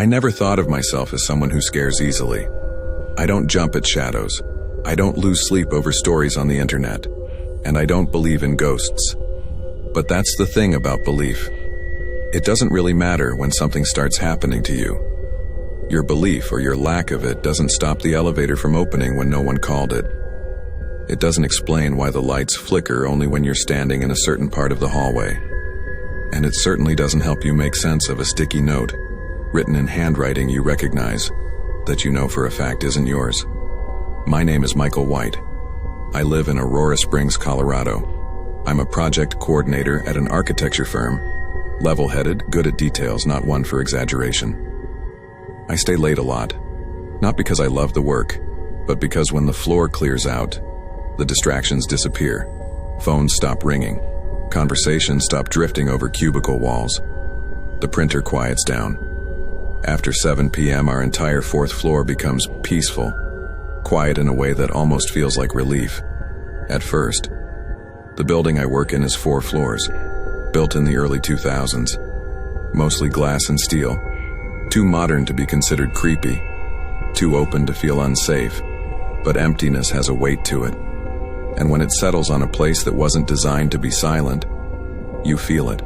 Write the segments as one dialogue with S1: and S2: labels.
S1: I never thought of myself as someone who scares easily. I don't jump at shadows. I don't lose sleep over stories on the internet. And I don't believe in ghosts. But that's the thing about belief. It doesn't really matter when something starts happening to you. Your belief or your lack of it doesn't stop the elevator from opening when no one called it. It doesn't explain why the lights flicker only when you're standing in a certain part of the hallway. And it certainly doesn't help you make sense of a sticky note, written in handwriting you recognize, that you know for a fact isn't yours. My name is Michael White. I live in Aurora Springs, Colorado. I'm a project coordinator at an architecture firm, level-headed, good at details, not one for exaggeration. I stay late a lot, not because I love the work, but because when the floor clears out, the distractions disappear. Phones stop ringing. Conversations stop drifting over cubicle walls. The printer quiets down. After 7 p.m., our entire fourth floor becomes peaceful, quiet in a way that almost feels like relief. At first, the building I work in is 4 floors, built in the early 2000s, mostly glass and steel, too modern to be considered creepy, too open to feel unsafe, but emptiness has a weight to it. And when it settles on a place that wasn't designed to be silent, you feel it.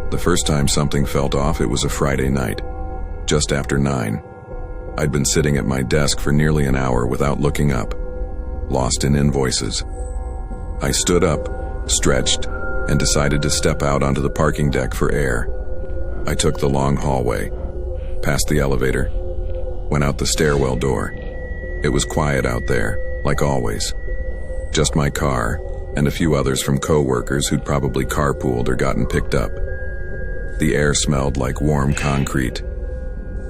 S1: The first time something felt off, it was a Friday night, just after 9. I'd been sitting at my desk for nearly an hour without looking up, lost in invoices. I stood up, stretched, and decided to step out onto the parking deck for air. I took the long hallway, past the elevator, went out the stairwell door. It was quiet out there, like always. Just my car, and a few others from co-workers who'd probably carpooled or gotten picked up. The air smelled like warm concrete.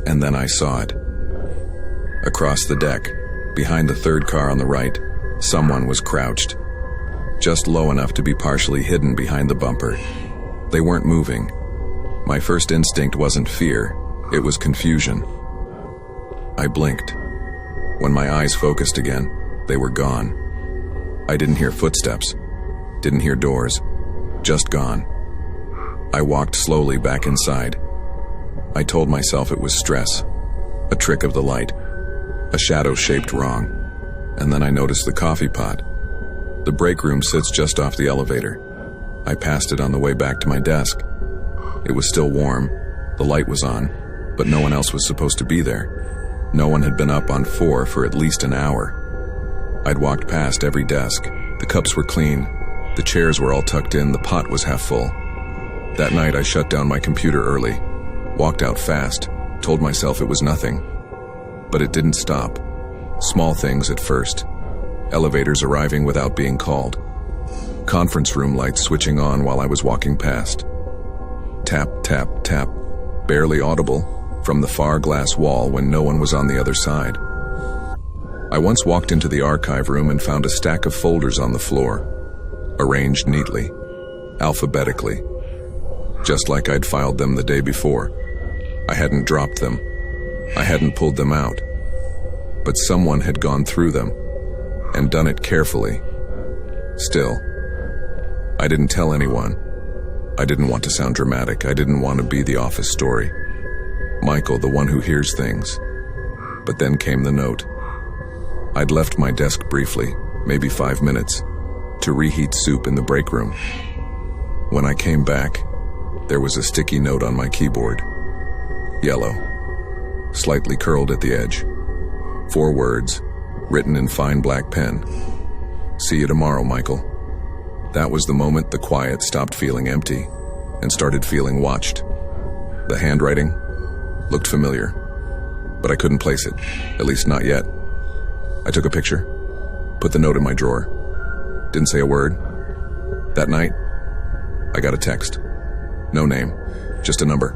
S1: And then I saw it. Across the deck, behind the third car on the right, someone was crouched, just low enough to be partially hidden behind the bumper. They weren't moving. My first instinct wasn't fear, it was confusion. I blinked. When my eyes focused again, they were gone. I didn't hear footsteps, didn't hear doors, just gone. I walked slowly back inside. I told myself it was stress, a trick of the light, a shadow shaped wrong. And then I noticed the coffee pot. The break room sits just off the elevator. I passed it on the way back to my desk. It was still warm, the light was on, but no one else was supposed to be there. No one had been up on 4 for at least an hour. I'd walked past every desk. The cups were clean. The chairs were all tucked in. The pot was half full. That night I shut down my computer early, walked out fast, told myself it was nothing. But it didn't stop. Small things at first. Elevators arriving without being called. Conference room lights switching on while I was walking past. Tap, tap, tap, barely audible, from the far glass wall when no one was on the other side. I once walked into the archive room and found a stack of folders on the floor, arranged neatly, alphabetically, just like I'd filed them the day before. I hadn't dropped them. I hadn't pulled them out. But someone had gone through them, and done it carefully. Still, I didn't tell anyone. I didn't want to sound dramatic. I didn't want to be the office story. Michael, the one who hears things. But then came the note. I'd left my desk briefly, maybe 5 minutes, to reheat soup in the break room. When I came back, there was a sticky note on my keyboard. Yellow, slightly curled at the edge. 4 words, written in fine black pen. See you tomorrow, Michael. That was the moment the quiet stopped feeling empty and started feeling watched. The handwriting looked familiar, but I couldn't place it, at least not yet. I took a picture, put the note in my drawer, didn't say a word. That night, I got a text. No name, just a number,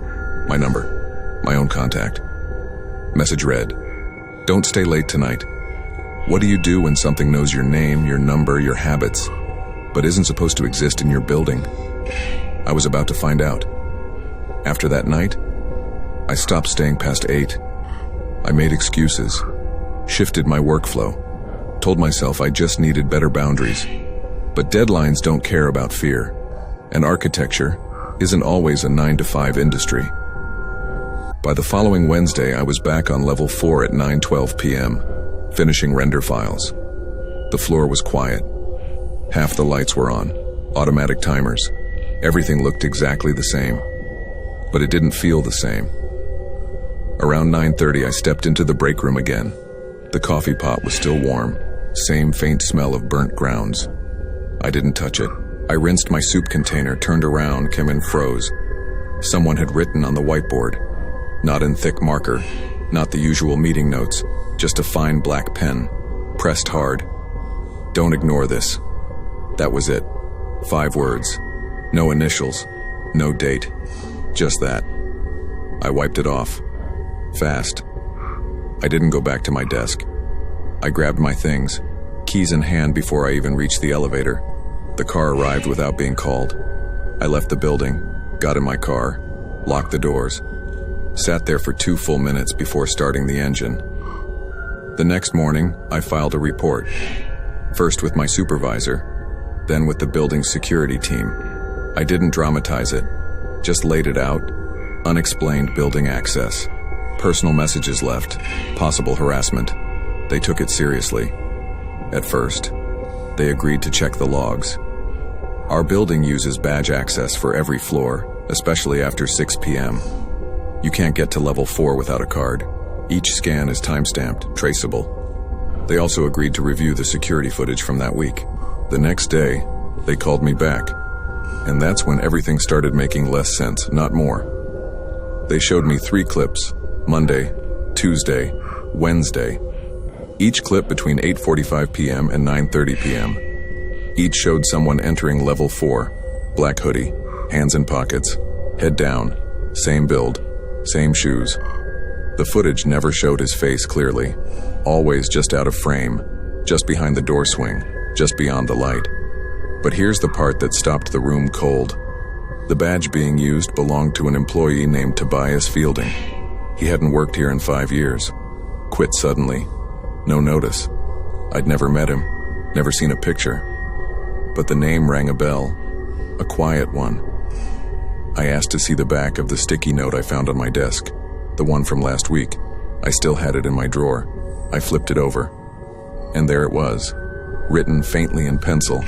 S1: my own contact. Message read, "Don't stay late tonight. What do you do when something knows your name, your number, your habits, but isn't supposed to exist in your building?" I was about to find out. After that night, I stopped staying past 8. I made excuses, shifted my workflow, told myself I just needed better boundaries. But deadlines don't care about fear, and architecture isn't always a 9-to-5 industry. By the following Wednesday, I was back on level 4 at 9:12 p.m., finishing render files. The floor was quiet. Half the lights were on, automatic timers. Everything looked exactly the same, but it didn't feel the same. Around 9:30, I stepped into the break room again. The coffee pot was still warm, same faint smell of burnt grounds. I didn't touch it. I rinsed my soup container, turned around, came in, froze. Someone had written on the whiteboard. Not in thick marker, not the usual meeting notes, just a fine black pen, pressed hard. Don't ignore this. That was it. 5 words. No initials, no date. Just that. I wiped it off. Fast. I didn't go back to my desk. I grabbed my things, keys in hand before I even reached the elevator. The car arrived without being called. I left the building, got in my car, locked the doors. Sat there for 2 full minutes before starting the engine. The next morning, I filed a report. First with my supervisor, then with the building's security team. I didn't dramatize it, just laid it out. Unexplained building access. Personal messages left. Possible harassment. They took it seriously. At first, they agreed to check the logs. Our building uses badge access for every floor, especially after 6 p.m. You can't get to level 4 without a card. Each scan is time-stamped, traceable. They also agreed to review the security footage from that week. The next day, they called me back. And that's when everything started making less sense, not more. They showed me 3 clips, Monday, Tuesday, Wednesday. Each clip between 8:45 p.m. and 9:30 p.m. Each showed someone entering level 4, black hoodie, hands in pockets, head down, same build, same shoes. The footage never showed his face clearly, always just out of frame, just behind the door swing, just beyond the light. But here's the part that stopped the room cold. The badge being used belonged to an employee named Tobias Fielding. He hadn't worked here in 5 years. Quit suddenly. No notice. I'd never met him, never seen a picture. But the name rang a bell, a quiet one. I asked to see the back of the sticky note I found on my desk, the one from last week. I still had it in my drawer. I flipped it over. And there it was, written faintly in pencil,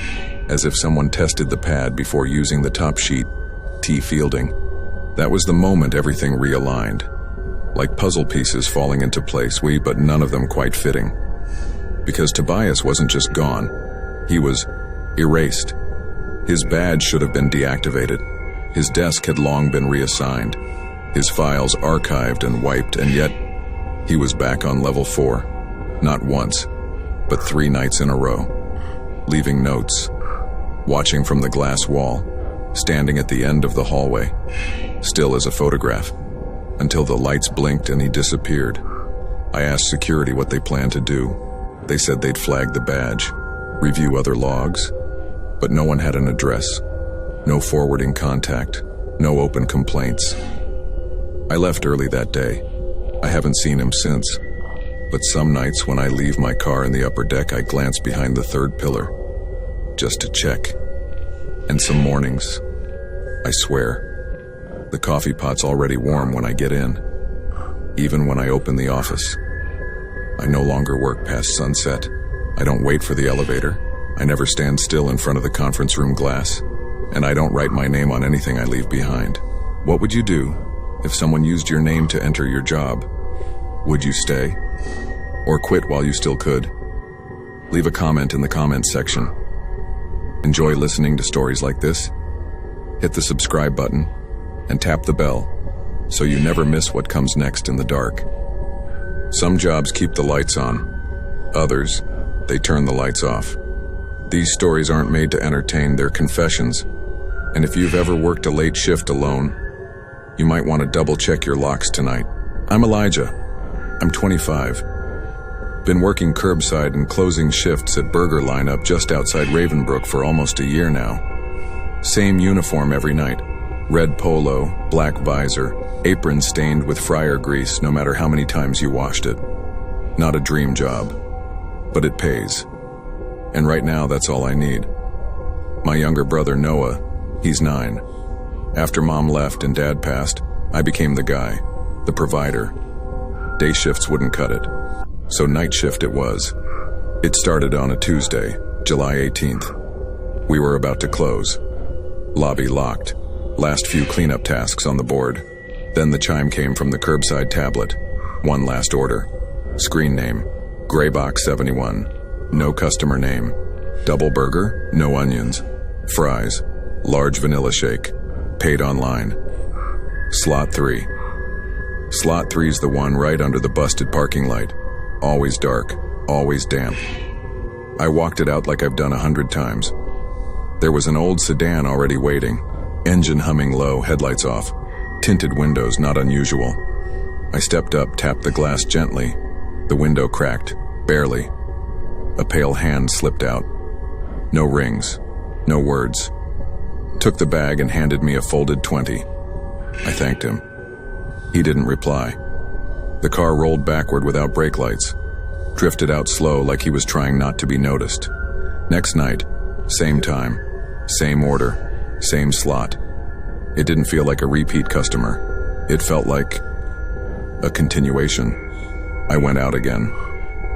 S1: as if someone tested the pad before using the top sheet, T. Fielding. That was the moment everything realigned. Like puzzle pieces falling into place, but none of them quite fitting. Because Tobias wasn't just gone, he was erased. His badge should have been deactivated. His desk had long been reassigned. His files archived and wiped, and yet he was back on level 4. Not once, but 3 nights in a row. Leaving notes. Watching from the glass wall. Standing at the end of the hallway. Still as a photograph. Until the lights blinked and he disappeared. I asked security what they planned to do. They said they'd flag the badge, review other logs, but no one had an address. No forwarding contact, no open complaints. I left early that day. I haven't seen him since. But some nights when I leave my car in the upper deck, I glance behind the 3rd pillar, just to check. And some mornings, I swear, the coffee pot's already warm when I get in. Even when I open the office. I no longer work past sunset. I don't wait for the elevator. I never stand still in front of the conference room glass. And I don't write my name on anything I leave behind. What would you do if someone used your name to enter your job? Would you stay? Or quit while you still could? Leave a comment in the comments section. Enjoy listening to stories like this? Hit the subscribe button and tap the bell so you never miss what comes next in the dark. Some jobs keep the lights on. Others, they turn the lights off. These stories aren't made to entertain, they're confessions. And if you've ever worked a late shift alone, you might want to double check your locks tonight. I'm Elijah. I'm 25. Been working curbside and closing shifts at Burger Lineup just outside Ravenbrook for almost a year now. Same uniform every night. Red polo, black visor, apron stained with fryer grease no matter how many times you washed it. Not a dream job, but it pays. And right now that's all I need. My younger brother Noah, he's 9. After Mom left and Dad passed, I became the guy. the provider. Day shifts wouldn't cut it. So night shift it was. It started on a Tuesday, July 18th. We were about to close. Lobby locked. Last few cleanup tasks on the board. Then the chime came from the curbside tablet. One last order. Screen name, Graybox 71. No customer name. Double burger, no onions. Fries, large vanilla shake. Paid online. Slot 3. Slot 3's the one right under the busted parking light. Always dark, always damp. I walked it out like I've done 100 times. There was an old sedan already waiting. Engine humming low, headlights off. Tinted windows, not unusual. I stepped up, tapped the glass gently. The window cracked, barely. A pale hand slipped out. No rings, no words. Took the bag and handed me a folded 20. I thanked him. He didn't reply. The car rolled backward without brake lights. Drifted out slow like he was trying not to be noticed. Next night, same time, same order, same slot. It didn't feel like a repeat customer. It felt like a continuation. I went out again.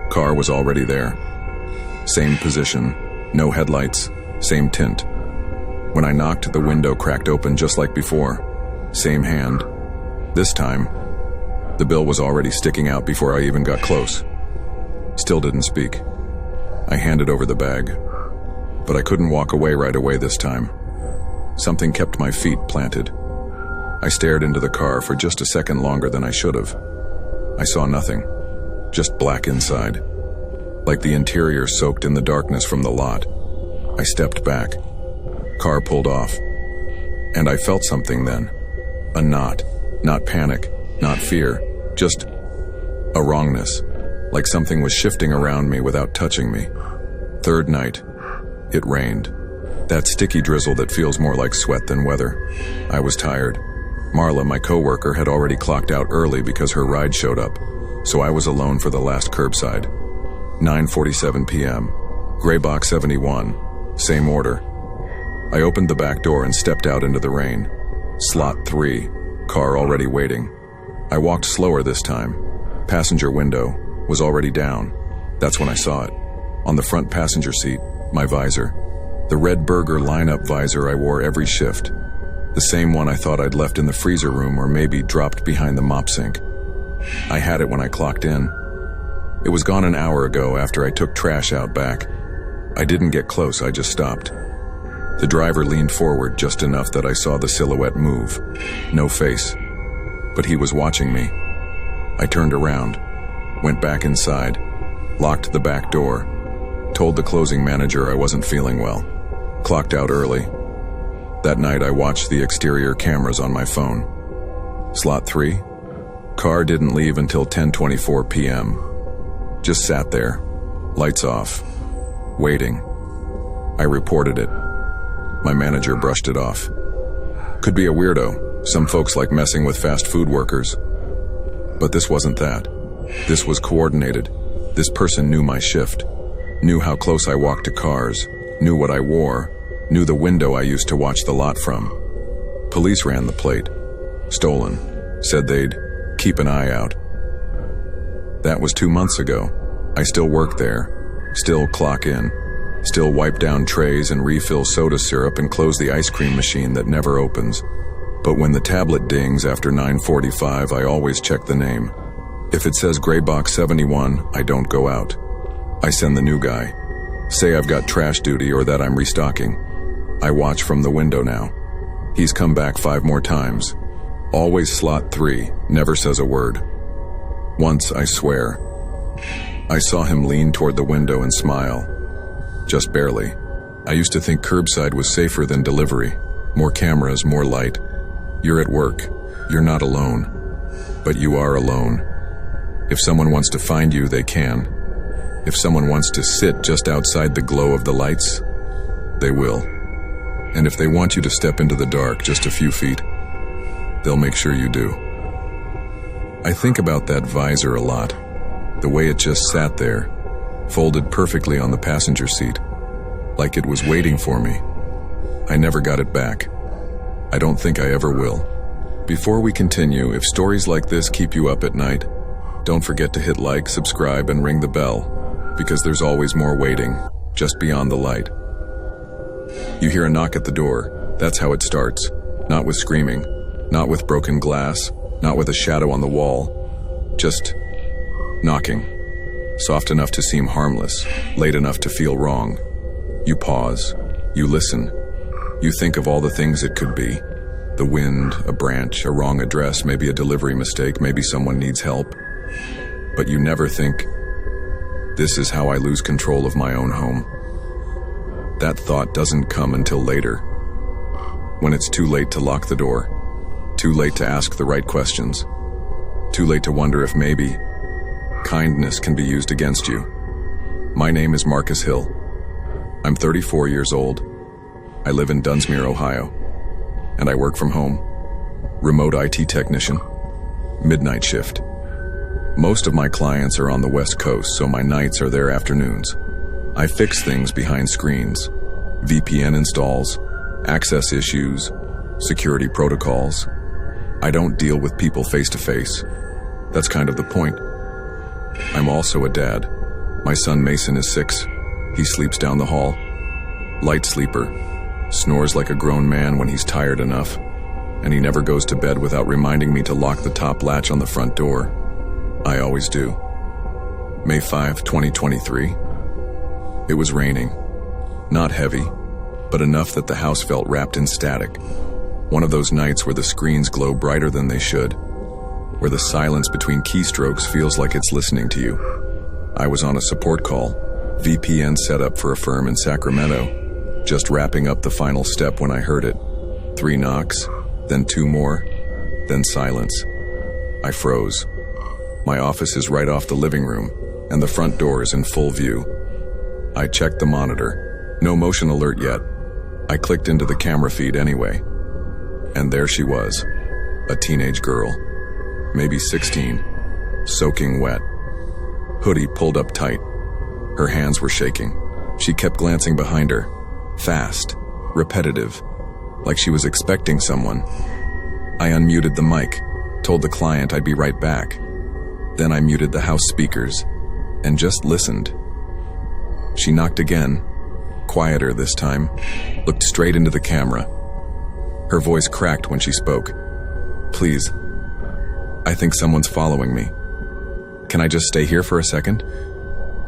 S1: Car was already there. Same position, no headlights, same tint. When I knocked, the window cracked open just like before. Same hand. This time, the bill was already sticking out before I even got close. Still didn't speak. I handed over the bag, but I couldn't walk away right away this time. Something kept my feet planted. I stared into the car for just a second longer than I should have. I saw nothing, just black inside, like the interior soaked in the darkness from the lot. I stepped back. Car pulled off, and I felt something then. A knot, not panic, not fear, just a wrongness, like something was shifting around me without touching me. Third night, it rained. That sticky drizzle that feels more like sweat than weather. I was tired. Marla, my coworker, had already clocked out early because her ride showed up, so I was alone for the last curbside. 9:47 p.m. Graybox 71. Same order. I opened the back door and stepped out into the rain. Slot 3. Car already waiting. I walked slower this time. Passenger window was already down. That's when I saw it. On the front passenger seat, my visor. The red burger lineup visor I wore every shift. The same one I thought I'd left in the freezer room or maybe dropped behind the mop sink. I had it when I clocked in. It was gone an hour ago after I took trash out back. I didn't get close, I just stopped. The driver leaned forward just enough that I saw the silhouette move. No face. But he was watching me. I turned around, went back inside, locked the back door, told the closing manager I wasn't feeling well, clocked out early. That night I watched the exterior cameras on my phone. Slot 3? Car didn't leave until 10:24 p.m. Just sat there, lights off, waiting. I reported it. My manager brushed it off. Could be a weirdo. Some folks like messing with fast food workers. But this wasn't that. This was coordinated. This person knew my shift, knew how close I walked to cars, knew what I wore, knew the window I used to watch the lot from. Police ran the plate. Stolen. Said they'd keep an eye out. That was 2 months ago. I still work there, still clock in, still wipe down trays and refill soda syrup and close the ice cream machine that never opens. But when the tablet dings after 9:45, I always check the name. If it says Graybox 71, I don't go out. I send the new guy. Say I've got trash duty or that I'm restocking. I watch from the window now. He's come back 5 more times. Always slot 3, never says a word. Once, I swear, I saw him lean toward the window and smile. Just barely. I used to think curbside was safer than delivery. More cameras, more light. You're at work. You're not alone. But you are alone. If someone wants to find you, they can. If someone wants to sit just outside the glow of the lights, they will. And if they want you to step into the dark just a few feet, they'll make sure you do. I think about that visor a lot. The way it just sat there, folded perfectly on the passenger seat, like it was waiting for me. I never got it back. I don't think I ever will, Before we continue, if stories like this keep you up at night, don't forget to hit like, subscribe, and ring the bell, because there's always more waiting, just beyond the light. You hear a knock at the door. That's how it starts. Not with screaming, not with broken glass, not with a shadow on the wall. Just knocking. Soft enough to seem harmless, late enough to feel wrong. You pause. You listen. You think of all the things it could be. The wind, a branch, a wrong address, maybe a delivery mistake, maybe someone needs help. But you never think, this is how I lose control of my own home. That thought doesn't come until later, when it's too late to lock the door, too late to ask the right questions, too late to wonder if maybe kindness can be used against you. My name is Marcus Hill. I'm 34 years old. I live in Dunsmuir, Ohio, and I work from home. Remote IT technician, midnight shift. Most of my clients are on the West Coast, so my nights are their afternoons. I fix things behind screens, VPN installs, access issues, security protocols. I don't deal with people face to face. That's kind of the point. I'm also a dad. My son Mason is 6. He sleeps down the hall. Light sleeper. Snores like a grown man when he's tired enough. And he never goes to bed without reminding me to lock the top latch on the front door. I always do. May 5, 2023. It was raining. Not heavy, but enough that the house felt wrapped in static. One of those nights where the screens glow brighter than they should, where the silence between keystrokes feels like it's listening to you. I was on a support call, VPN set up for a firm in Sacramento, just wrapping up the final step when I heard it. 3 knocks, then 2 more, then silence. I froze. My office is right off the living room, and the front door is in full view. I checked the monitor. No motion alert yet. I clicked into the camera feed anyway. And there she was, a teenage girl, maybe 16, soaking wet. Hoodie pulled up tight. Her hands were shaking. She kept glancing behind her, fast, repetitive, like she was expecting someone. I unmuted the mic, told the client I'd be right back. Then I muted the house speakers and just listened. She knocked again, quieter this time, looked straight into the camera. Her voice cracked when she spoke. Please, I think someone's following me. Can I just stay here for a second?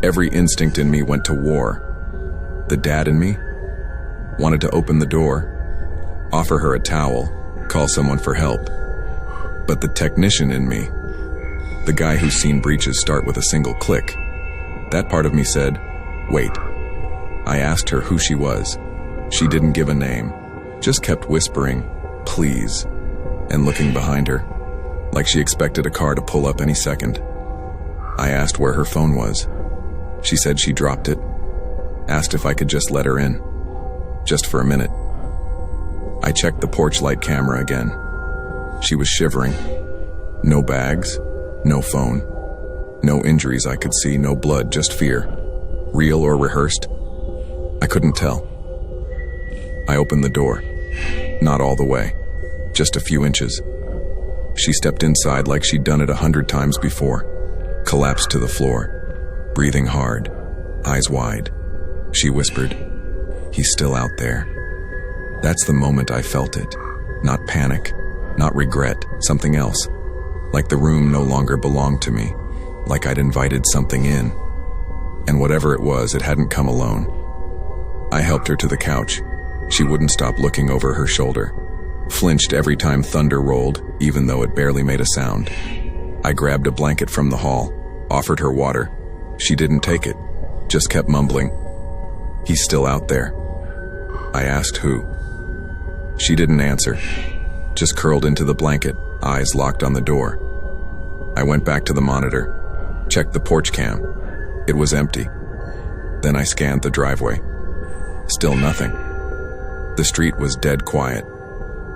S1: Every instinct in me went to war. The dad in me wanted to open the door, offer her a towel, call someone for help. But the technician in me, the guy who's seen breaches start with a single click, that part of me said, wait. I asked her who she was. She didn't give a name, just kept whispering, please, and looking behind her, like she expected a car to pull up any second. I asked where her phone was. She said she dropped it, asked if I could just let her in, just for a minute. I checked the porch light camera again. She was shivering. No bags, no phone, no injuries I could see, no blood, just fear. Real or rehearsed? I couldn't tell. I opened the door. Not all the way, just a few inches. She stepped inside like she'd done it 100 times before, collapsed to the floor, breathing hard, eyes wide. She whispered, he's still out there. That's the moment I felt it. Not panic, not regret, something else. Like the room no longer belonged to me, like I'd invited something in. And whatever it was, it hadn't come alone. I helped her to the couch. She wouldn't stop looking over her shoulder. Flinched every time thunder rolled, even though it barely made a sound. I grabbed a blanket from the hall, offered her water. She didn't take it, just kept mumbling, he's still out there. I asked who. She didn't answer, just curled into the blanket, eyes locked on the door. I went back to the monitor, checked the porch cam. It was empty. Then I scanned the driveway. Still nothing. The street was dead quiet.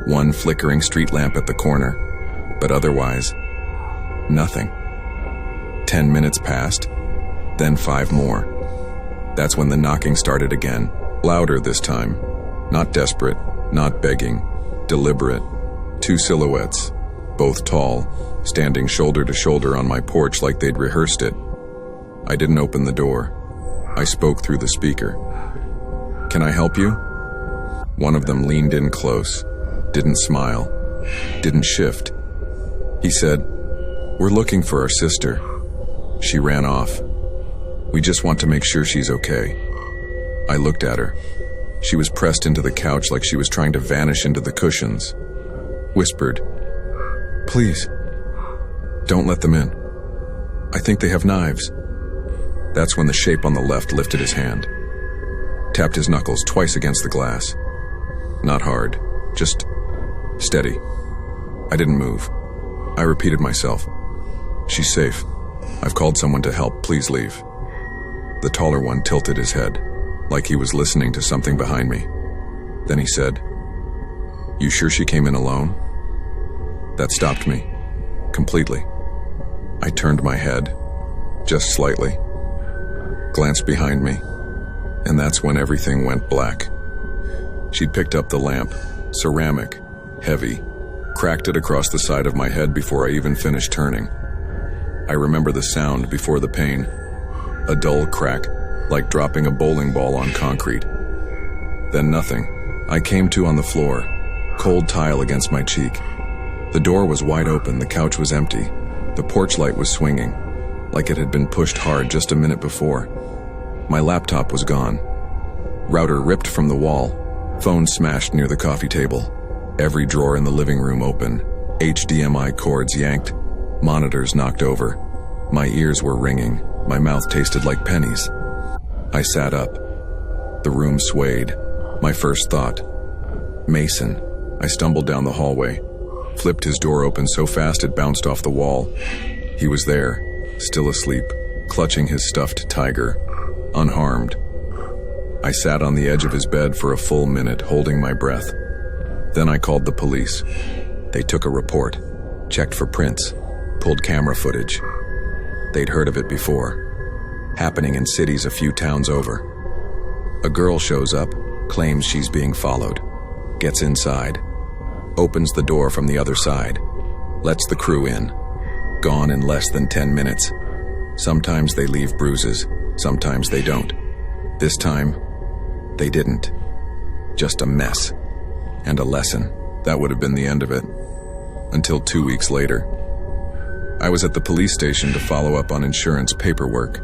S1: One flickering street lamp at the corner, but otherwise, nothing. 10 minutes passed, then 5 more. That's when the knocking started again, louder this time. Not desperate, not begging, deliberate. 2 silhouettes, both tall, standing shoulder to shoulder on my porch like they'd rehearsed it. I didn't open the door. I spoke through the speaker. "Can I help you?" One of them leaned in close, didn't smile, didn't shift. He said, "We're looking for our sister. She ran off. We just want to make sure she's okay." I looked at her. She was pressed into the couch like she was trying to vanish into the cushions. Whispered, "Please, don't let them in. I think they have knives." That's when the shape on the left lifted his hand, tapped his knuckles twice against the glass. Not hard, just steady. I didn't move. I repeated myself, "She's safe. I've called someone to help. Please leave." The taller one tilted his head, like he was listening to something behind me. Then he said, "You sure she came in alone?" That stopped me, completely. I turned my head, just slightly, glanced behind me, and that's when everything went black. She'd picked up the lamp, ceramic, heavy, cracked it across the side of my head before I even finished turning. I remember the sound before the pain, a dull crack, like dropping a bowling ball on concrete. Then nothing. I came to on the floor, cold tile against my cheek. The door was wide open, the couch was empty, the porch light was swinging, like it had been pushed hard just a minute before. My laptop was gone. Router ripped from the wall, phone smashed near the coffee table, every drawer in the living room open, HDMI cords yanked, monitors knocked over. My ears were ringing, my mouth tasted like pennies. I sat up. The room swayed. My first thought, Mason. I stumbled down the hallway, flipped his door open so fast it bounced off the wall. He was there, still asleep, clutching his stuffed tiger, unharmed. I sat on the edge of his bed for a full minute, holding my breath. Then I called the police. They took a report, checked for prints, pulled camera footage. They'd heard of it before, happening in cities a few towns over. A girl shows up, claims she's being followed, gets inside, opens the door from the other side, lets the crew in. Gone in less than 10 minutes. Sometimes they leave bruises, sometimes they don't. This time, they didn't. Just a mess. And a lesson. That would have been the end of it. Until 2 weeks later. I was at the police station to follow up on insurance paperwork.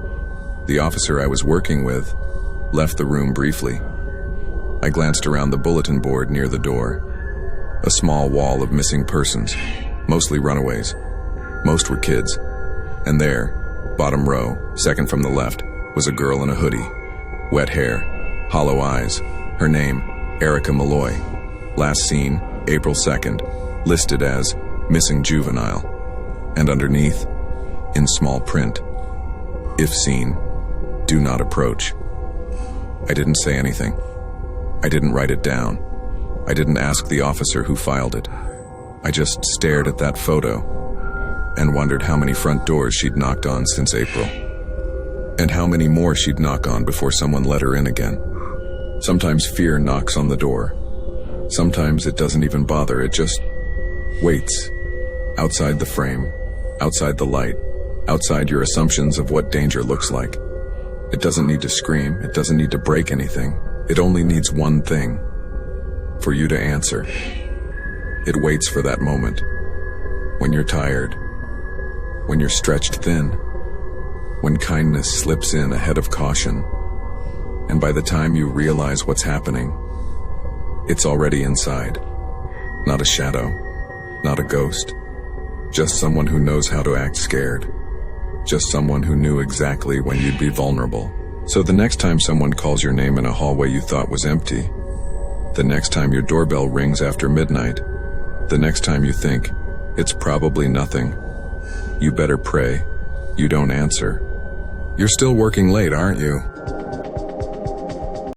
S1: The officer I was working with left the room briefly. I glanced around the bulletin board near the door. A small wall of missing persons, mostly runaways. Most were kids. And there, bottom row, second from the left, was a girl in a hoodie. Wet hair, hollow eyes. Her name, Erica Malloy. Last seen, April 2nd. Listed as missing juvenile. And underneath, in small print, if seen, do not approach. I didn't say anything. I didn't write it down. I didn't ask the officer who filed it. I just stared at that photo and wondered how many front doors she'd knocked on since April, and how many more she'd knock on before someone let her in again. Sometimes fear knocks on the door. Sometimes it doesn't even bother, it just waits, outside the frame, outside the light, outside your assumptions of what danger looks like. It doesn't need to scream, it doesn't need to break anything. It only needs one thing, for you to answer. It waits for that moment, when you're tired, when you're stretched thin, when kindness slips in ahead of caution, and by the time you realize what's happening, it's already inside. Not a shadow, not a ghost, just someone who knows how to act scared, just someone who knew exactly when you'd be vulnerable. So the next time someone calls your name in a hallway you thought was empty, the next time your doorbell rings after midnight, the next time you think, it's probably nothing, you better pray you don't answer. You're still working late, aren't you?